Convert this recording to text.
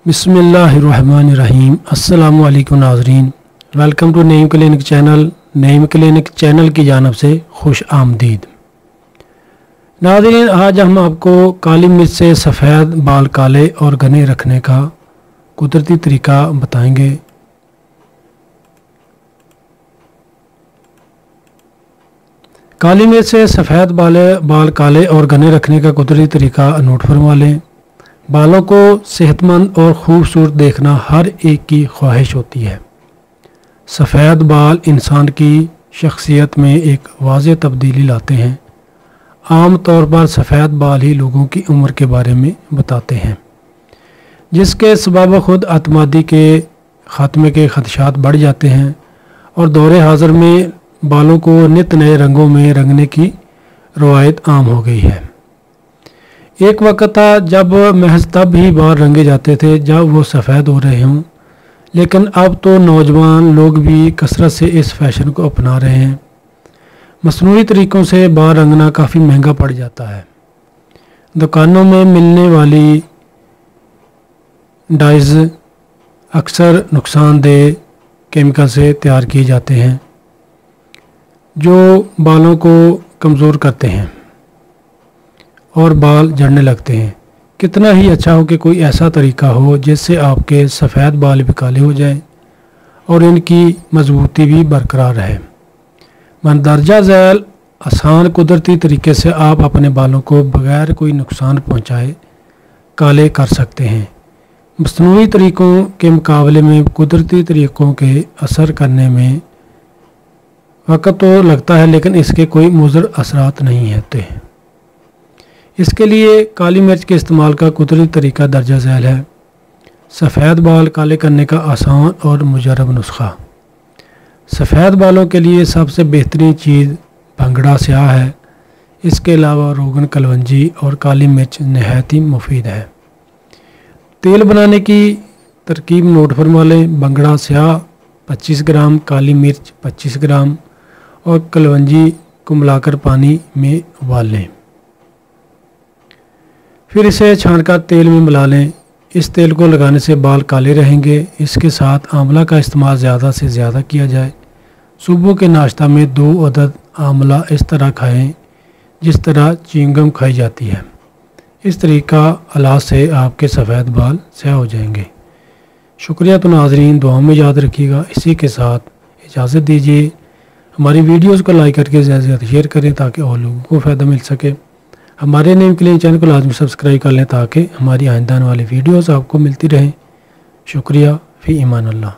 बिस्मिल्लाहिर्रहमानिर्रहीम। अस्सलामु अलैकुम नाज़रीन, welcome to Naeem clinic channel. Naeem clinic channel की जानिब से खुश आमदीद। नाज़रीन, आज हम आपको काली मिर्च से सफ़ेद बाल काले और घने रखने का कुदरती तरीका बताएंगे। काली मिर्च से सफ़ेद बाल काले और घने रखने का कुदरती तरीका नोट फरमा लें। बालों को सेहतमंद और ख़ूबसूरत देखना हर एक की ख्वाहिश होती है। सफ़ेद बाल इंसान की शख्सियत में एक वाज़ेह तब्दीली लाते हैं। आम तौर पर सफ़ेद बाल ही लोगों की उम्र के बारे में बताते हैं, जिसके सबब ख़ुद अतमादी के ख़ात्मे के ख़दशात बढ़ जाते हैं और दौरे हाज़िर में बालों को नित नए रंगों में रंगने की रवायत आम हो गई है। एक वक्त था जब महज तब ही बाल रंगे जाते थे जब वो सफ़ेद हो रहे हों, लेकिन अब तो नौजवान लोग भी कसरत से इस फैशन को अपना रहे हैं। मसनूई तरीक़ों से बाल रंगना काफ़ी महंगा पड़ जाता है। दुकानों में मिलने वाली डाइज़ अक्सर नुकसानदेह केमिकल से तैयार किए जाते हैं जो बालों को कमज़ोर करते हैं और बाल झड़ने लगते हैं। कितना ही अच्छा हो कि कोई ऐसा तरीका हो जिससे आपके सफ़ेद बाल भी काले हो जाएं और इनकी मजबूती भी बरकरार रहे। मंदरजा झैल आसान कुदरती तरीके से आप अपने बालों को बग़ैर कोई नुकसान पहुंचाए काले कर सकते हैं। मसनूई तरीक़ों के मुकाबले में कुदरती तरीक़ों के असर करने में वक़्त तो लगता है, लेकिन इसके कोई मुज़र असरात नहीं होते। इसके लिए काली मिर्च के इस्तेमाल का कुदरती तरीका दर्जा झैल है। सफ़ेद बाल काले करने का आसान और मुजरब नुस्खा। सफ़ेद बालों के लिए सबसे बेहतरीन चीज़ भंगड़ा स्याह है। इसके अलावा रोगन कलवंजी और काली मिर्च नहायत ही मुफीद है। तेल बनाने की तरकीब नोट फरमा लें। भंगड़ा स्याह 25 ग्राम, काली मिर्च 25 ग्राम और कलवंजी को मिलाकर पानी में उबाल लें। फिर इसे छानकर तेल में मिला लें। इस तेल को लगाने से बाल काले रहेंगे। इसके साथ आंवला का इस्तेमाल ज़्यादा से ज़्यादा किया जाए। सुबह के नाश्ता में 2 अदद आंवला इस तरह खाएं जिस तरह च्युइंगम खाई जाती है। इस तरीका अलाज से आपके सफ़ेद बाल स्याह हो जाएंगे। शुक्रिया। तो नाज़रीन, दुआ में याद रखिएगा। इसी के साथ इजाज़त दीजिए। हमारी वीडियोज़ को लाइक करके ज़्यादा से ज़्यादा शेयर करें ताकि और लोगों को फ़ायदा मिल सके। हमारे नेम क्लिनिक चैनल को लाजमी सब्सक्राइब कर लें ताकि हमारी आइंदा आने वाली वीडियोज़ आपको मिलती रहें। शुक्रिया। फ़ी ईमान अल्लाह।